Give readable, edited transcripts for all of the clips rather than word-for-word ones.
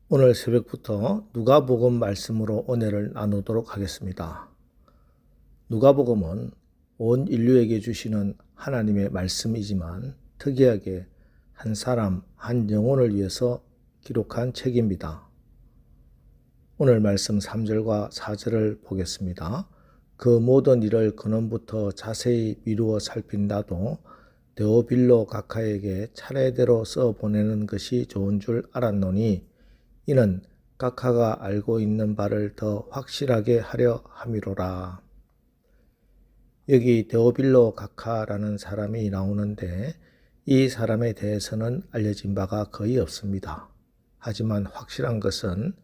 오늘 새벽부터 누가복음 말씀으로 은혜를 나누도록 하겠습니다. 누가복음은 온 인류에게 주시는 하나님의 말씀이지만 특이하게 한 사람, 한 영혼을 위해서 기록한 책입니다. 오늘 말씀 3절과 4절을 보겠습니다. 그 모든 일을 근원부터 자세히 미루어 살핀 나도 데오빌로 각하에게 차례대로 써 보내는 것이 좋은 줄 알았노니 이는 각하가 알고 있는 바를 더 확실하게 하려 함이로라. 여기 데오빌로 각하라는 사람이 나오는데 이 사람에 대해서는 알려진 바가 거의 없습니다. 하지만 확실한 것은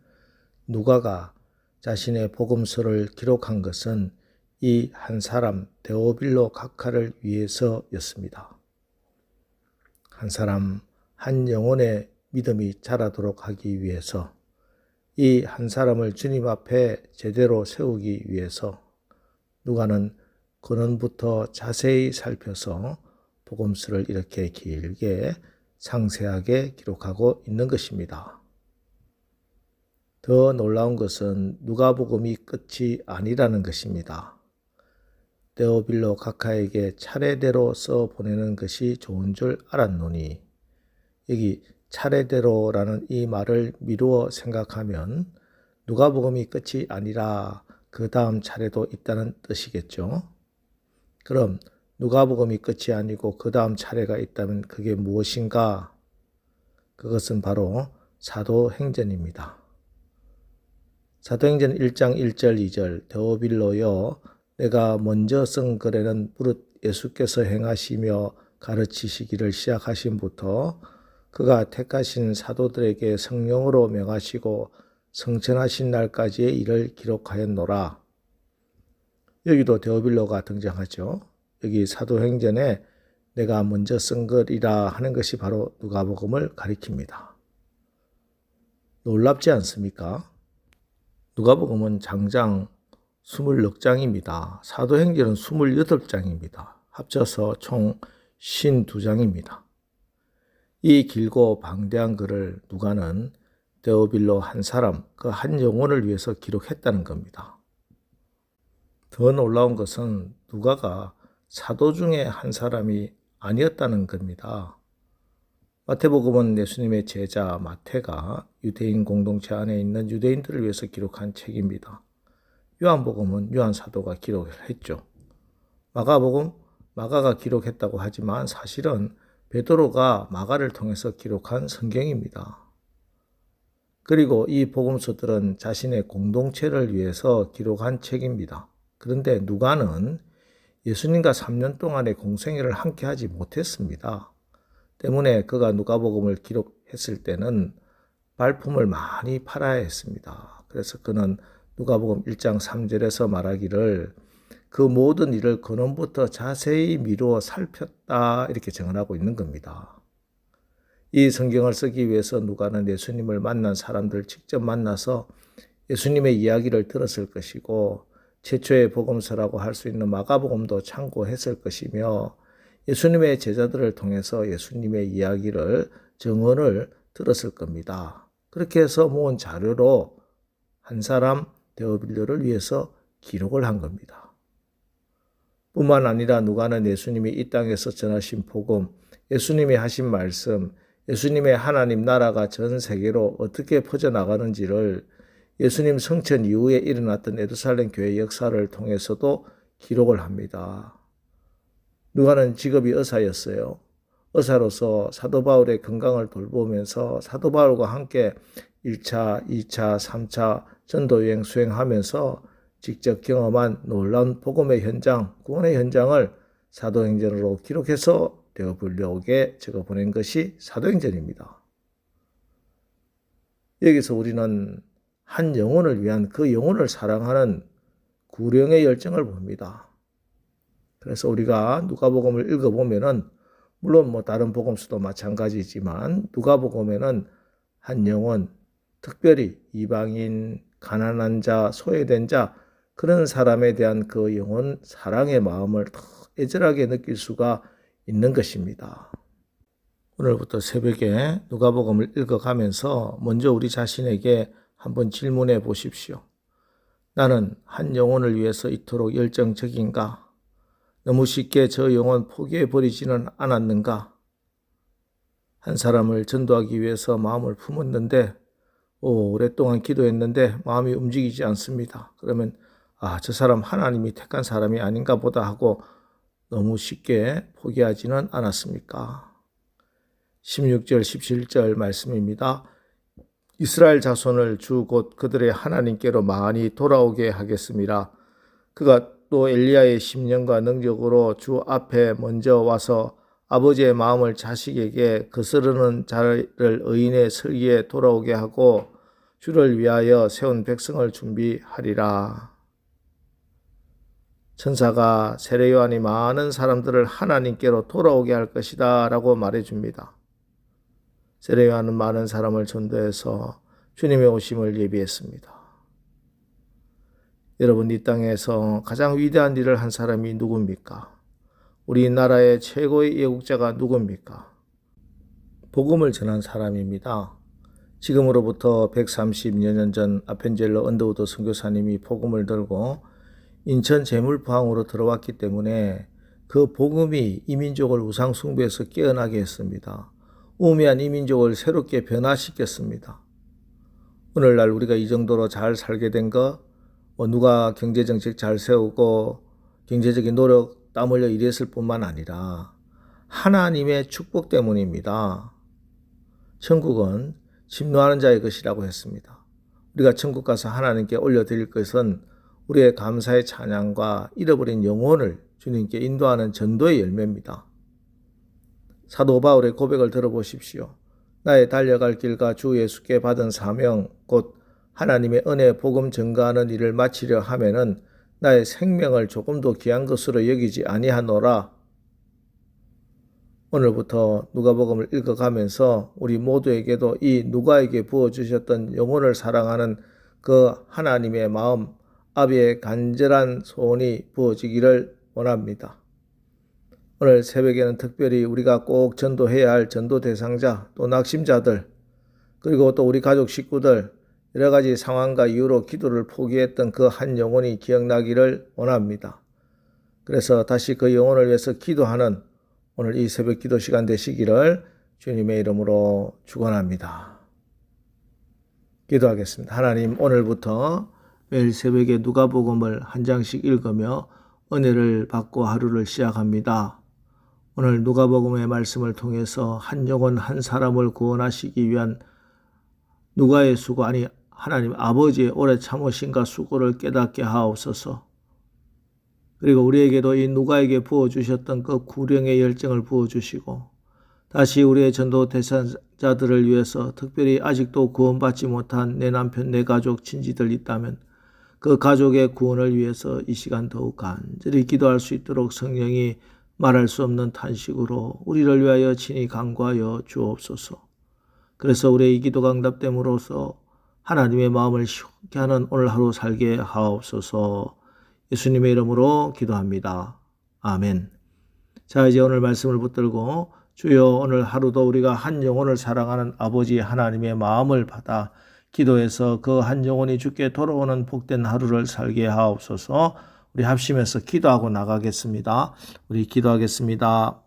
누가가 자신의 복음서를 기록한 것은 이 한 사람 데오빌로 각하를 위해서였습니다. 한 사람, 한 영혼의 믿음이 자라도록 하기 위해서, 이 한 사람을 주님 앞에 제대로 세우기 위해서 누가는 근원부터 자세히 살펴서 복음서를 이렇게 길게 상세하게 기록하고 있는 것입니다. 더 놀라운 것은 누가복음이 끝이 아니라는 것입니다. 데오빌로 각하에게 차례대로 써 보내는 것이 좋은 줄 알았노니, 여기 차례대로라는 이 말을 미루어 생각하면 누가복음이 끝이 아니라 그 다음 차례도 있다는 뜻이겠죠. 그럼 누가복음이 끝이 아니고 그 다음 차례가 있다면 그게 무엇인가? 그것은 바로 사도행전입니다. 사도행전 1장 1절 2절 데오빌로여 내가 먼저 쓴 글에는 무릇 예수께서 행하시며 가르치시기를 시작하신부터 그가 택하신 사도들에게 성령으로 명하시고 성천하신 날까지의 일을 기록하였노라. 여기도 데오빌로가 등장하죠. 여기 사도행전에 내가 먼저 쓴 글이라 하는 것이 바로 누가복음을 가리킵니다. 놀랍지 않습니까? 누가복음은 장장 24장입니다. 사도행전은 28장입니다. 합쳐서 총 52장입니다. 이 길고 방대한 글을 누가는 데오빌로 한 사람, 그 한 영혼을 위해서 기록했다는 겁니다. 더 놀라운 것은 누가가 사도 중에 한 사람이 아니었다는 겁니다. 마태복음은 예수님의 제자 마태가 유대인 공동체 안에 있는 유대인들을 위해서 기록한 책입니다. 요한복음은 요한 사도가 기록을 했죠. 마가복음, 마가가 기록했다고 하지만 사실은 베드로가 마가를 통해서 기록한 성경입니다. 그리고 이 복음서들은 자신의 공동체를 위해서 기록한 책입니다. 그런데 누가는 예수님과 3년 동안의 공생애를 함께 하지 못했습니다. 때문에 그가 누가복음을 기록했을 때는 발품을 많이 팔아야 했습니다. 그래서 그는 누가복음 1장 3절에서 말하기를 그 모든 일을 근원부터 자세히 미루어 살폈다 이렇게 정언하고 있는 겁니다. 이 성경을 쓰기 위해서 누가는 예수님을 만난 사람들 직접 만나서 예수님의 이야기를 들었을 것이고 최초의 복음서라고 할 수 있는 마가복음도 참고했을 것이며 예수님의 제자들을 통해서 예수님의 이야기를 증언을 들었을 겁니다. 그렇게 해서 모은 자료로 한 사람 데오빌로를 위해서 기록을 한 겁니다. 뿐만 아니라 누가는 예수님이 이 땅에서 전하신 복음, 예수님이 하신 말씀, 예수님의 하나님 나라가 전 세계로 어떻게 퍼져나가는지를 예수님 성천 이후에 일어났던 예루살렘 교회 역사를 통해서도 기록을 합니다. 누가는 직업이 의사였어요. 의사로서 사도 바울의 건강을 돌보면서 사도 바울과 함께 1차, 2차, 3차 전도여행 수행하면서 직접 경험한 놀라운 복음의 현장, 구원의 현장을 사도행전으로 기록해서 데오빌로에게 적어 보낸 것이 사도행전입니다. 여기서 우리는 한 영혼을 위한 그 영혼을 사랑하는 구령의 열정을 봅니다. 그래서 우리가 누가복음을 읽어보면은 물론 다른 복음서도 마찬가지지만 누가복음에는 한 영혼, 특별히 이방인, 가난한 자, 소외된 자 그런 사람에 대한 그 영혼 사랑의 마음을 더 애절하게 느낄 수가 있는 것입니다. 오늘부터 새벽에 누가복음을 읽어가면서 먼저 우리 자신에게 한번 질문해 보십시오. 나는 한 영혼을 위해서 이토록 열정적인가? 너무 쉽게 저 영혼 포기해 버리지는 않았는가? 한 사람을 전도하기 위해서 마음을 품었는데 오랫동안 기도했는데 마음이 움직이지 않습니다. 그러면 저 사람 하나님이 택한 사람이 아닌가 보다 하고 너무 쉽게 포기하지는 않았습니까? 16절 17절 말씀입니다. 이스라엘 자손을 주 곧 그들의 하나님께로 많이 돌아오게 하겠습니다. 그가 또 엘리야의 심령과 능력으로 주 앞에 먼저 와서 아버지의 마음을 자식에게 거스르는 자를 의인의 설기에 돌아오게 하고 주를 위하여 세운 백성을 준비하리라. 천사가 세례 요한이 많은 사람들을 하나님께로 돌아오게 할 것이다 라고 말해줍니다. 세례 요한은 많은 사람을 전도해서 주님의 오심을 예비했습니다. 여러분, 이 땅에서 가장 위대한 일을 한 사람이 누굽니까? 우리나라의 최고의 예국자가 누굽니까? 복음을 전한 사람입니다. 지금으로부터 130여 년 전 아펜젤러 언더우드 선교사님이 복음을 들고 인천 제물포항으로 들어왔기 때문에 그 복음이 이민족을 우상 숭배에서 깨어나게 했습니다. 우매한 이민족을 새롭게 변화시켰습니다. 오늘날 우리가 이 정도로 잘 살게 된 거, 누가 경제정책 잘 세우고 경제적인 노력 땀 흘려 일했을 뿐만 아니라 하나님의 축복 때문입니다. 천국은 진노하는 자의 것이라고 했습니다. 우리가 천국 가서 하나님께 올려드릴 것은 우리의 감사의 찬양과 잃어버린 영혼을 주님께 인도하는 전도의 열매입니다. 사도 바울의 고백을 들어보십시오. 나의 달려갈 길과 주 예수께 받은 사명 곧 하나님의 은혜 복음 전가하는 일을 마치려 하면은 나의 생명을 조금도 귀한 것으로 여기지 아니하노라. 오늘부터 누가복음을 읽어가면서 우리 모두에게도 이 누가에게 부어주셨던 영혼을 사랑하는 그 하나님의 마음, 아비의 간절한 소원이 부어지기를 원합니다. 오늘 새벽에는 특별히 우리가 꼭 전도해야 할 전도 대상자, 또 낙심자들, 그리고 또 우리 가족 식구들, 여러 가지 상황과 이유로 기도를 포기했던 그 한 영혼이 기억나기를 원합니다. 그래서 다시 그 영혼을 위해서 기도하는 오늘 이 새벽 기도 시간 되시기를 주님의 이름으로 축원합니다. 기도하겠습니다. 하나님, 오늘부터 매일 새벽에 누가복음을 한 장씩 읽으며 은혜를 받고 하루를 시작합니다. 오늘 누가복음의 말씀을 통해서 한 영혼 한 사람을 구원하시기 위한 누가의 수고, 아니 하나님 아버지의 오래 참으심과 수고를 깨닫게 하옵소서. 그리고 우리에게도 이 누가에게 부어주셨던 그 구령의 열정을 부어주시고 다시 우리의 전도 대상자들을 위해서 특별히 아직도 구원받지 못한 내 남편, 내 가족, 친지들 있다면 그 가족의 구원을 위해서 이 시간 더욱 간절히 기도할 수 있도록 성령이 말할 수 없는 탄식으로 우리를 위하여 친히 간구하여 주옵소서. 그래서 우리의 이 기도가 응답됨으로써 하나님의 마음을 시원케 하는 오늘 하루 살게 하옵소서. 예수님의 이름으로 기도합니다. 아멘. 자, 이제 오늘 말씀을 붙들고 주여, 오늘 하루도 우리가 한 영혼을 사랑하는 아버지 하나님의 마음을 받아 기도해서 그 한 영혼이 주께 돌아오는 복된 하루를 살게 하옵소서. 우리 합심해서 기도하고 나가겠습니다. 우리 기도하겠습니다.